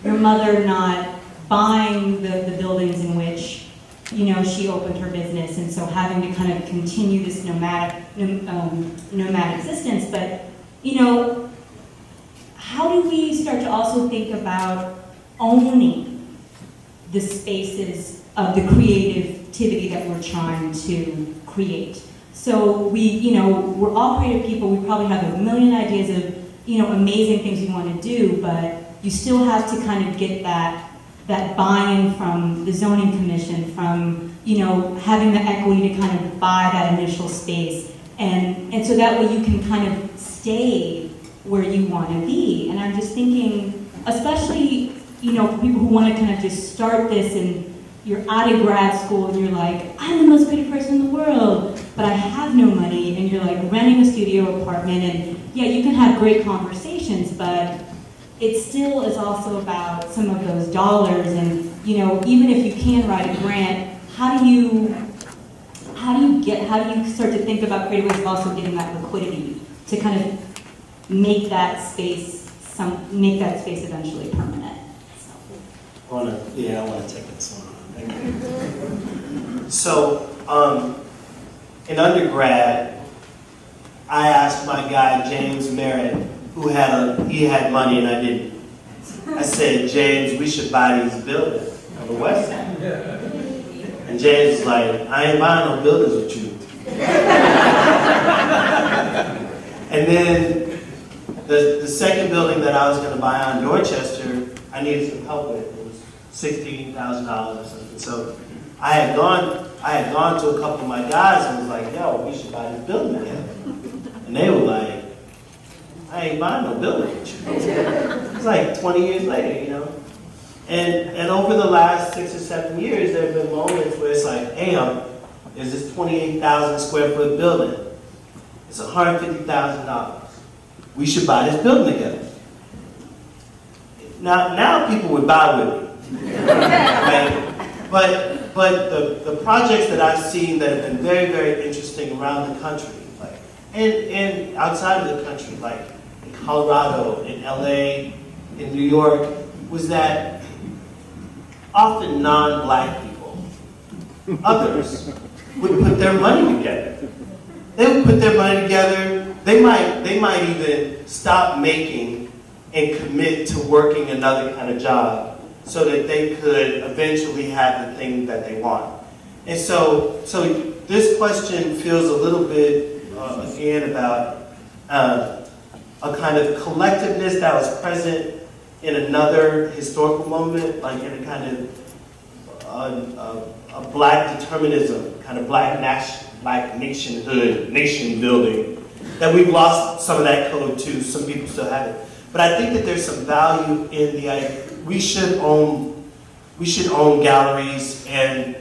your mother not buying the buildings in which, you know, she opened her business, and so having to kind of continue this nomadic existence. But, you know, how do we start to also think about owning the spaces of the creativity that we're trying to create? So we, you know, we're all creative people. We probably have a million ideas of, you know, amazing things we want to do, but you still have to kind of get that buy-in from the zoning commission, from, you know, having the equity to kind of buy that initial space, and so that way you can kind of stay where you want to be. And I'm just thinking, especially, you know, for people who want to kind of just start this, and you're out of grad school and you're like, I'm the most creative person in the world, but I have no money, and you're like renting a studio apartment, and yeah, you can have great conversations, but it still is also about some of those dollars. And, you know, even if you can write a grant, how do you start to think about creative ways of also getting that liquidity to kind of make that space eventually permanent? I want to take this one. Thank you. So, in undergrad, I asked my guy James Merritt, he had money and I didn't. I said, James, we should buy these buildings on the west side. And James was like, I ain't buying no buildings with you. And then the second building that I was going to buy on Dorchester, I needed some help with. It was $16,000 or something. So I had gone to a couple of my guys and was like, yo, we should buy this building together. And they were like, I ain't buying no building with you. It's like 20 years later, you know? And over the last 6 or 7 years, there have been moments where it's like, hey, there's this 28,000 square foot building. It's $150,000. We should buy this building together. Now people would buy with me. Right? But the projects that I've seen that have been very, very interesting around the country, like, and outside of the country, like in Colorado, in LA, in New York, was that often non-black people, others, would put their money together. They would put their money together. They might even stop making and commit to working another kind of job so that they could eventually have the thing that they want. And so this question feels a little bit, again, about a kind of collectiveness that was present in another historical moment, like in a kind of a black determinism, kind of black nationhood, nation building, that we've lost some of that code too. Some people still have it. But I think that there's some value in the idea. We should own galleries and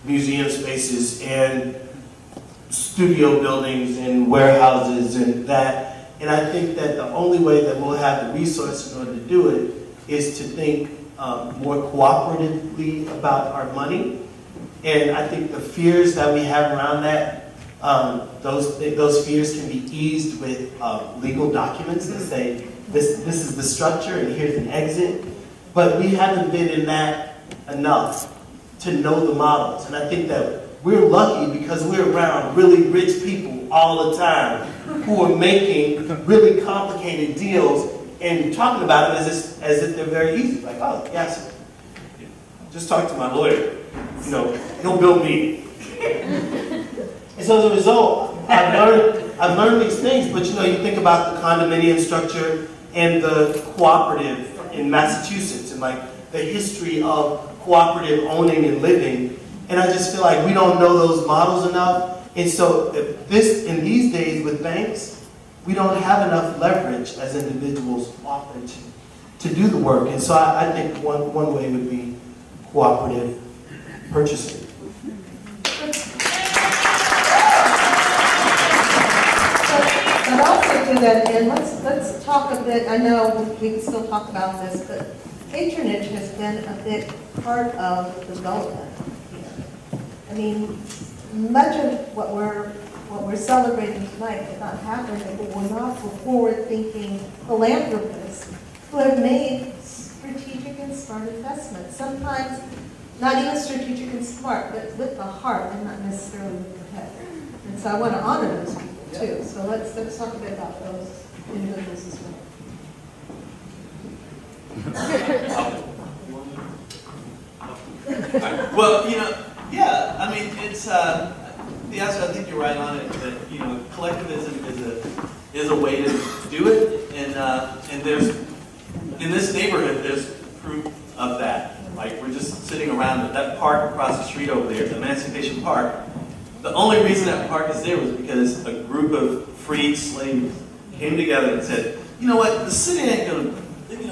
museum spaces and studio buildings and warehouses and that. And I think that the only way that we'll have the resources in order to do it is to think more cooperatively about our money. And I think the fears that we have around that, those fears can be eased with legal documents that say, this is the structure and here's an exit. But we haven't been in that enough to know the models. And I think that we're lucky because we're around really rich people all the time who are making really complicated deals and talking about them as if they're very easy. Like, oh, yes, just talk to my lawyer. You know, he'll bill me. And so as a result, I've learned these things, but you know, you think about the condominium structure and the cooperative in Massachusetts and like the history of cooperative owning and living. And I just feel like we don't know those models enough. And so in these days with banks, we don't have enough leverage as individuals often to do the work. And so I think one way would be cooperative purchasing. But also to that end, let's talk a bit. I know we can still talk about this, but patronage has been a big part of the development here. I mean, much of what we're celebrating tonight did not happen if it were not for forward-thinking philanthropists who have made strategic and smart investment. Sometimes not even strategic and smart, but with the heart and not necessarily with the head. And so I want to honor those people too. So let's talk a bit about those individuals as well. Well, yeah, I mean, it's, Theaster, I think you're right on it, that, collectivism is a way to do it, and there's, in this neighborhood, there's proof of that. Like, we're just sitting around that park across the street over there, Emancipation Park. The only reason that park is there was because a group of freed slaves came together and said, you know what, the city ain't gonna,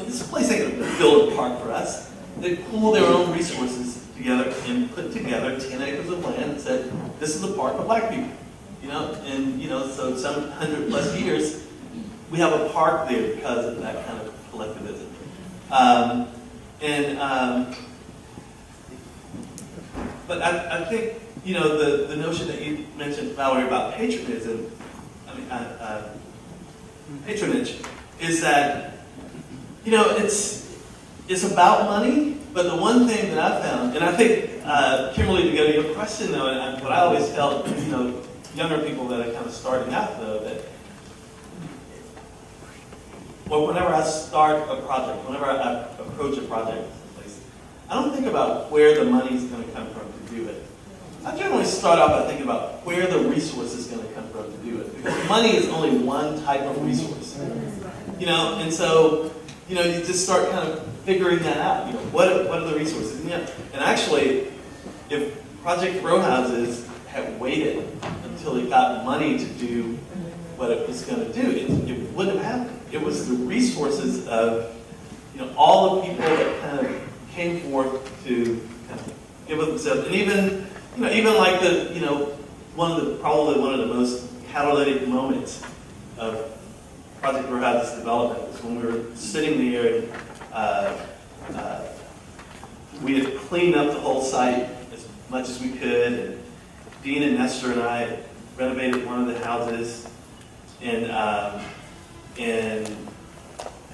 this place ain't gonna build a park for us. They pooled their own resources together and put together 10 acres of land and said, this is a park for black people. So some 100+ years, we have a park there because of that kind of collectivism. But I think, the notion that you mentioned, Valerie, about patronage, is that, it's about money, but the one thing that I found, and I think, Kimberly, to go to your question, though, and what I always tell, younger people that are kind of starting out, though, that whenever I start a project, whenever I approach a project, I don't think about where the money is going to come from to do it. I generally start off by thinking about where the resource is going to come from to do it. Because money is only one type of resource. And so, you just start kind of figuring that out. What are the resources? And actually, if Project Row Houses had waited until it got money to do what it was going to do, it wouldn't have happened. It was the resources of, all the people that kind of came forth to kind of give of themselves, and even like probably one of the most catalytic moments of Project Row Houses development was when we were sitting there and we had cleaned up the whole site as much as we could, and Dean and Nestor and I renovated one of the houses and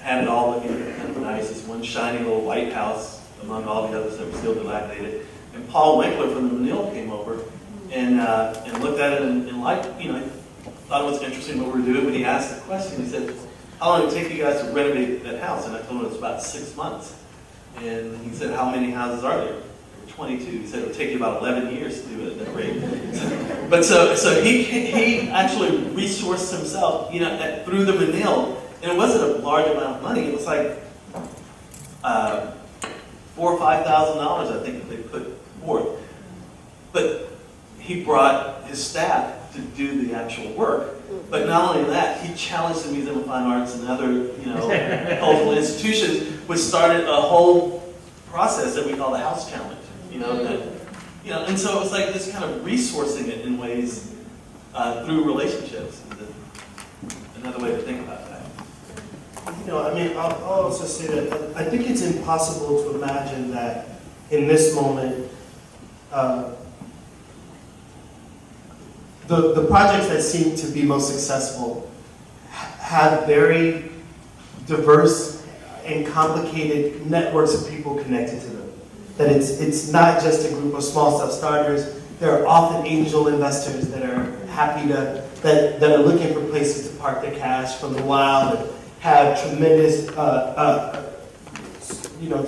had it all looking kind of nice. It's one shiny little white house among all the others that were still dilapidated. And Paul Winkler from the Manil came over and looked at it and thought it was interesting what we were doing. But he asked the question. He said, "How long did it take you guys to renovate that house?" And I told him it was about 6 months. And he said, "How many houses are there?" 22. He said it would take you about 11 years to do it at that rate. But so he actually resourced himself, through the Manil, and it wasn't a large amount of money. It was like $4,000 or $5,000, I think, that they put forth. But he brought his staff to do the actual work. But not only that, he challenged the Museum of Fine Arts and other, cultural institutions, which started a whole process that we call the House Challenge. And so it was like this kind of resourcing it in ways through relationships. Another way to think about that. I'll also say that I think it's impossible to imagine that in this moment, the projects that seem to be most successful have very diverse and complicated networks of people connected to them. That it's not just a group of small self-starters. There are often angel investors that are happy that are looking for places to park their cash from the wild and have tremendous,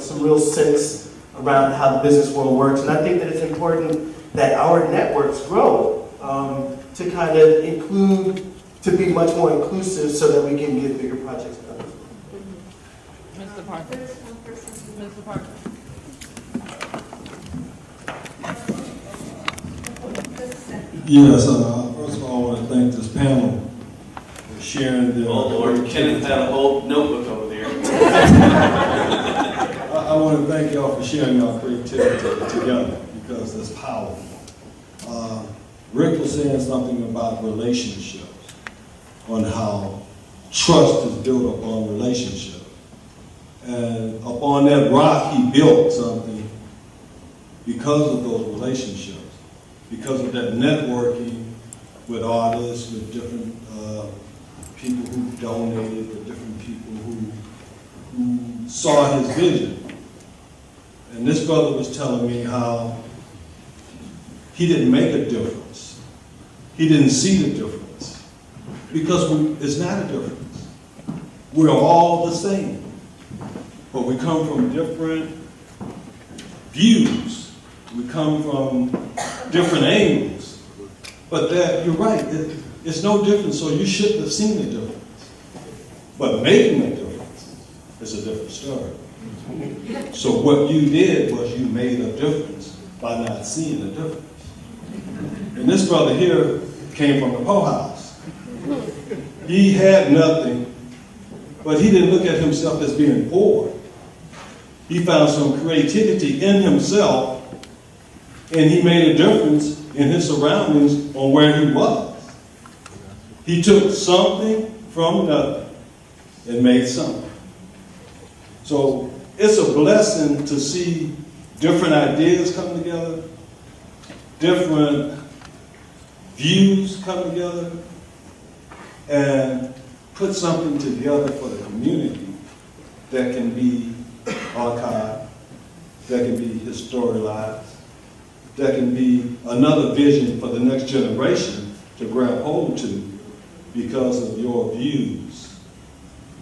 some real sense around how the business world works. And I think that it's important that our networks grow to kind of to be much more inclusive so that we can get bigger projects done. Mr. Parker. Mr. Parker. Yes, first of all, I want to thank this panel for sharing their... Oh, Lord, Kenneth had a whole notebook over there. I want to thank y'all for sharing your creativity together because it's powerful. Rick was saying something about relationships, on how trust is built upon relationships. And upon that rock, he built something because of those relationships. Because of that networking with artists, with different people who donated, with different people who saw his vision. And this brother was telling me how he didn't make a difference. He didn't see the difference. Because it's not a difference. We're all the same. But we come from different views. We come from different angles. But that, you're right, it's no difference, so you shouldn't have seen the difference. But making a difference is a different story. So what you did was you made a difference by not seeing the difference. And this brother here came from the Poe house. He had nothing, but he didn't look at himself as being poor. He found some creativity in himself, and he made a difference in his surroundings on where he was. He took something from nothing and made something. So it's a blessing to see different ideas come together, different views come together, and put something together for the community that can be archived, that can be historicized, that can be another vision for the next generation to grab hold to because of your views,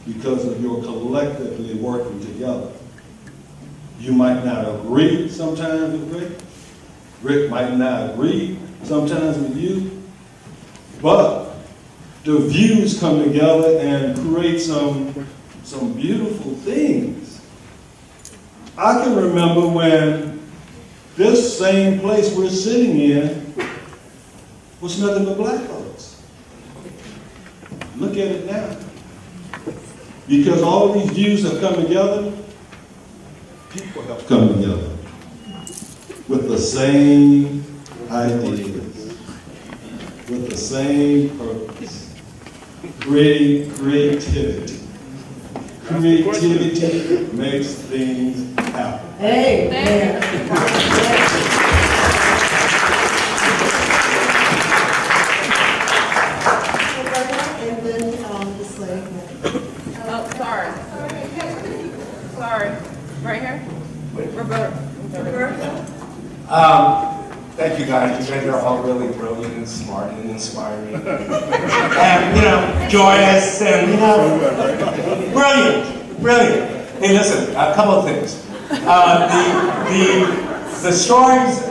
because of your collectively working together. You might not agree sometimes with Rick. Rick might not agree sometimes with you. But the views come together and create some beautiful things. I can remember when this same place we're sitting in was nothing but black folks. Look at it now. Because all these views have come together, people have come together with the same ideas, with the same purpose, creativity. Creativity makes things happen. Amen. And then this lady. Oh, sorry. Sorry. Right here? Roberta. Thank you guys. You guys are all really brilliant and smart and inspiring. And, joyous and, brilliant. Hey, listen, a couple of things. The stories,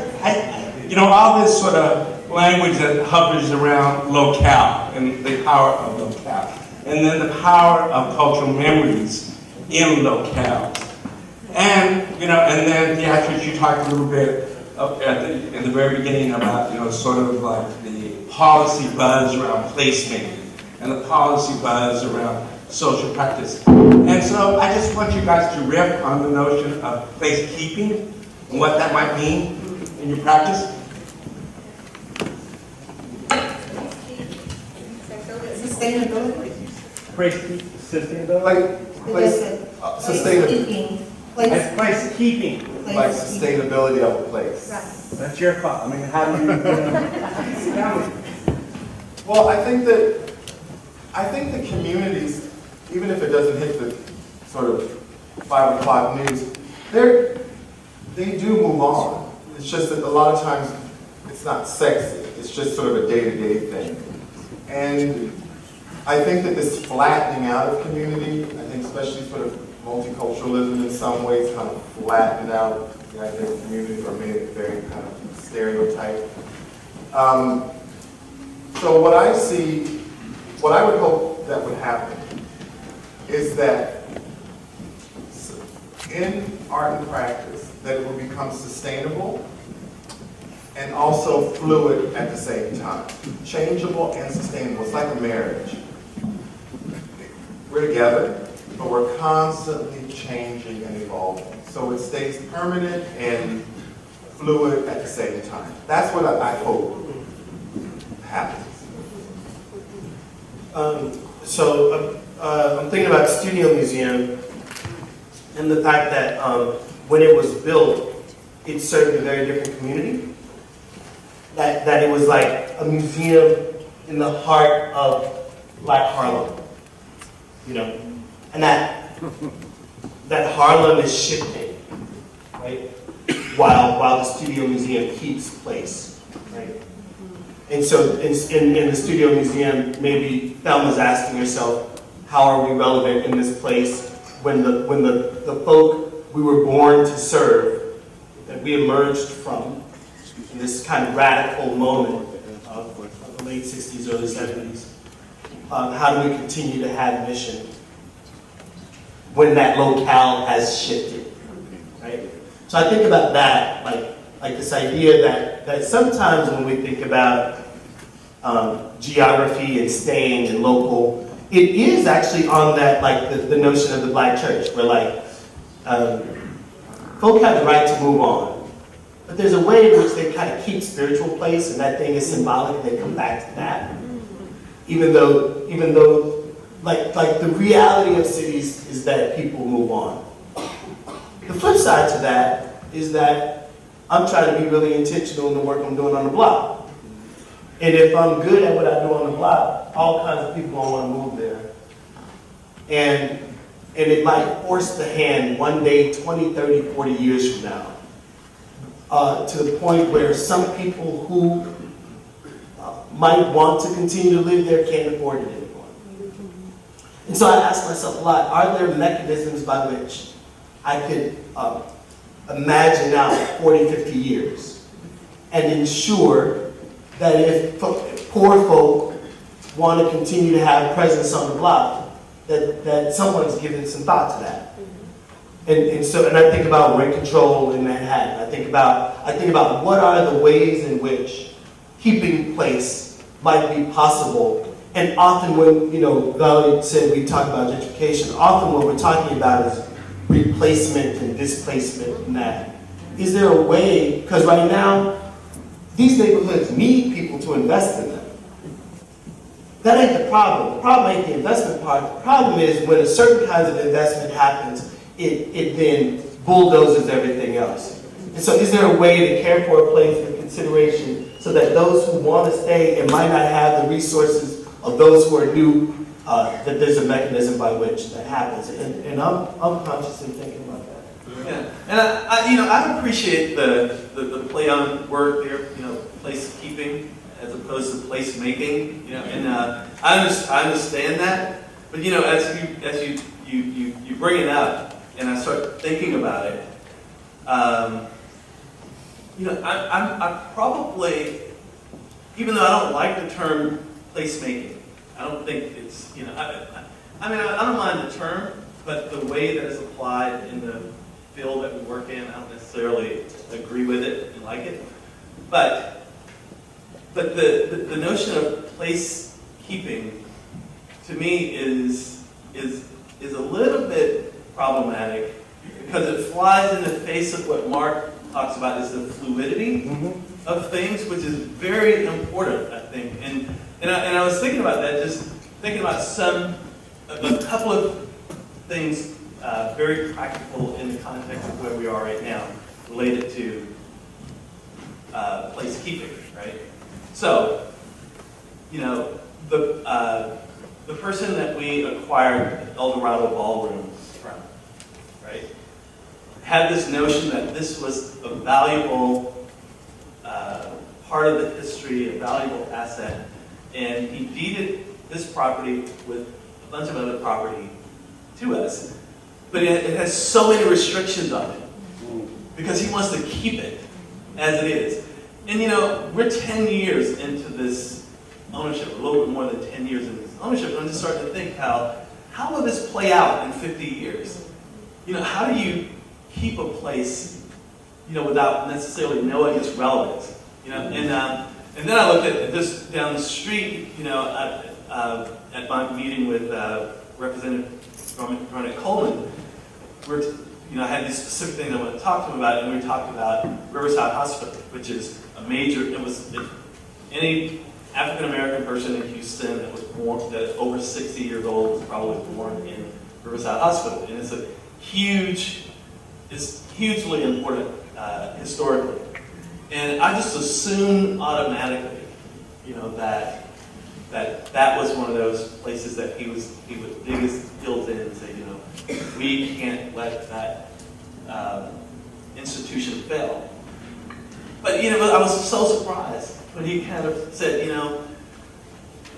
all this sort of language that hovers around locale and the power of locale. And then the power of cultural memories in locales. And, and then Theaster, you talked a little bit in the very beginning about, sort of like the policy buzz around placemaking and the policy buzz around social practice. And so I just want you guys to riff on the notion of placekeeping and what that might mean in your practice. Sustainability. Like Sustainability. placekeeping. Like sustainability of a place. Right. That's your call. I mean, how do you? Well, I think the communities, even if it doesn't hit the sort of 5 o'clock news, they do move on. It's just that a lot of times it's not sexy. It's just sort of a day-to-day thing. And I think that this flattening out of community, I think especially sort of multiculturalism in some ways kind of flattened out the idea of community or made it very kind of stereotyped. So what I would hope that would happen is that in art and practice, that it will become sustainable and also fluid at the same time. Changeable and sustainable. It's like a marriage. We're together, but we're constantly changing and evolving. So it stays permanent and fluid at the same time. That's what I hope happens. I'm thinking about Studio Museum and the fact that when it was built, it served a very different community. That it was like a museum in the heart of Black Harlem, and that Harlem is shifting, right? while the Studio Museum keeps place, right? And so in the Studio Museum, maybe Thelma's asking herself, how are we relevant in this place when the folk we were born to serve, that we emerged from, in this kind of radical moment of the late 60s, early 70s, how do we continue to have mission when that locale has shifted, right? So I think about that, like this idea that sometimes when we think about geography and staying and local, it is actually on that, like the notion of the Black church, where like folk have the right to move on, but there's a way in which they kind of keep spiritual place, and that thing is symbolic, and they come back to that. Even though, like the reality of cities is that people move on. The flip side to that is that I'm trying to be really intentional in the work I'm doing on the block. And if I'm good at what I do on the block, all kinds of people don't want to move there. And it might force the hand one day, 20, 30, 40 years from now, to the point where some people who might want to continue to live there can't afford it anymore. And so I ask myself a lot, are there mechanisms by which I could imagine out 40, 50 years and ensure that if poor folk want to continue to have presence on the block, that someone's given some thought to that. And I think about rent control in Manhattan. I think about what are the ways in which keeping place might be possible. And often when, Valerie said we talk about gentrification, often what we're talking about is replacement and displacement and that. Is there a way, because right now, these neighborhoods need people to invest in them. That ain't the problem. The problem ain't the investment part. The problem is when a certain kind of investment happens, it then bulldozes everything else. And so is there a way to care for a place with consideration so that those who want to stay and might not have the resources of those who are new, that there's a mechanism by which that happens? And I'm consciously thinking about that. Yeah, and I appreciate the play on word there, place keeping as opposed to place making, and I understand that, but as you bring it up and I start thinking about it, I probably, even though I don't like the term place making, I don't think it's I don't mind the term, but the way that it's applied in the field that we work in, I don't necessarily agree with it and like it. But the notion of place keeping to me is a little bit problematic because it flies in the face of what Mark talks about is the fluidity of things, which is very important, I think. And I was thinking about that, just thinking about a couple of things very practical in the context of where we are right now, related to place keeping, right? So, the person that we acquired the Eldorado Ballroom from, right, had this notion that this was a valuable part of the history, a valuable asset, and he deeded this property with a bunch of other property to us. But it has so many restrictions on it because he wants to keep it as it is. And we're 10 years into this ownership, a little bit more than 10 years into this ownership, and I'm just starting to think how will this play out in 50 years? How do you keep a place, without necessarily knowing its relevance? And then I looked at just down the street, at my meeting with Representative Ronnie Coleman, I had these specific things I want to talk to him about, and we talked about Riverside Hospital, which is a major, any African-American person in Houston that was born, that is over 60 years old, was probably born in Riverside Hospital. And it's hugely important historically. And I just assumed automatically, that was one of those places that he would dig his heels in and say, we can't let that institution institution failed. But I was so surprised when he kind of said,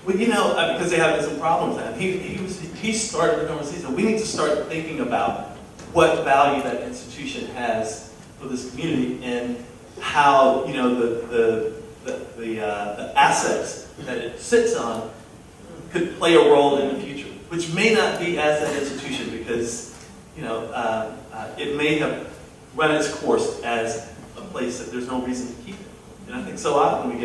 because they have some problems, and he started the conversation. We need to start thinking about what value that institution has for this community and how the assets that it sits on could play a role in the future, which may not be as an institution because it may have run its course as a place that there's no reason to keep it. And I think so often we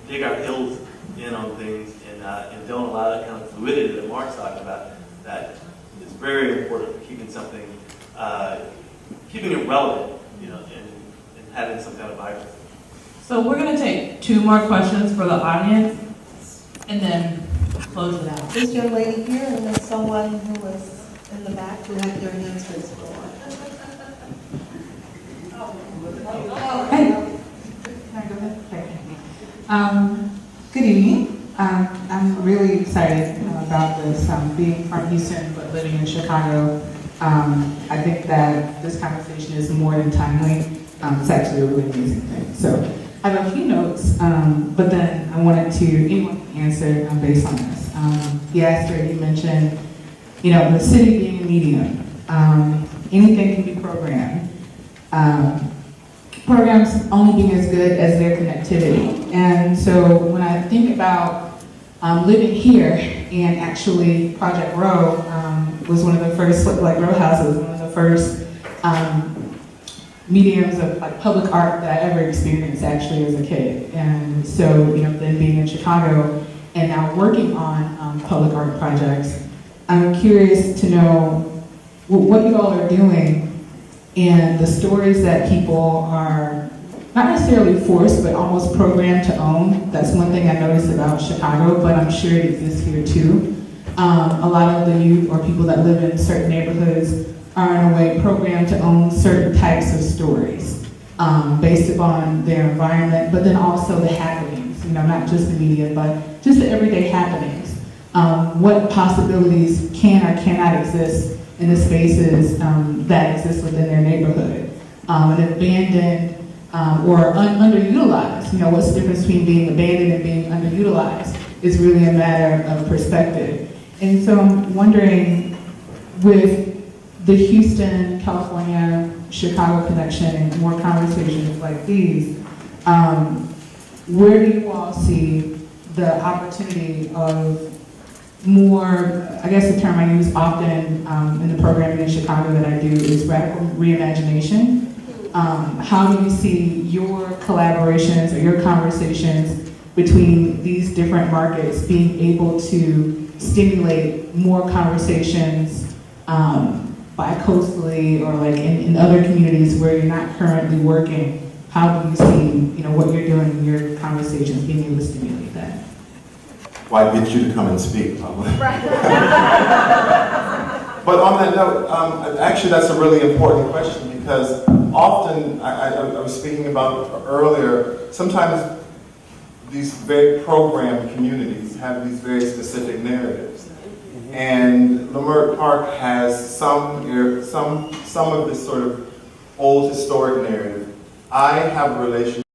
dig our heels in on things and don't allow that kind of fluidity that Mark's talking about. That is very important for keeping something, keeping it relevant, and having some kind of vibrancy. So we're going to take 2 more questions for the audience and then close it out. This young lady here, and then someone who was in the back who had their hands raised for a while. Hey. Can I go ahead? Okay. Good evening. I'm really excited about this, being from Houston but living in Chicago. I think that this conversation is more than timely. It's actually a really amazing thing. So I have a few notes, but then I wanted anyone can answer based on this. Theaster, you mentioned, the city being a medium. Anything can be programmed. Programs only being as good as their connectivity. And so when I think about living here, and actually Project Rowe was one of the first, like row houses, one of the first mediums of public art that I ever experienced actually as a kid. And so, then being in Chicago and now working on public art projects, I'm curious to know what you all are doing and the stories that people are not necessarily forced, but almost programmed to own. That's one thing I noticed about Chicago, but I'm sure it exists here too. A lot of the youth or people that live in certain neighborhoods are in a way programmed to own certain types of stories based upon their environment, but then also the happenings, not just the media, but just the everyday happenings. What possibilities can or cannot exist in the spaces that exist within their neighborhood. And abandoned or underutilized. What's the difference between being abandoned and being underutilized is really a matter of perspective. And so I'm wondering, with the Houston, California, Chicago connection and more conversations like these, where do you all see the opportunity of more, I guess the term I use often in the programming in Chicago that I do is radical reimagination. How do you see your collaborations or your conversations between these different markets being able to stimulate more conversations bi-coastally or like in other communities where you're not currently working? How do you see what you're doing in your conversations being able to stimulate that? Well, I get you to come and speak, probably. But on that note, actually that's a really important question because often, I was speaking about earlier, sometimes these very programmed communities have these very specific narratives. And Leimert Park has some of this sort of old historic narrative. I have a relationship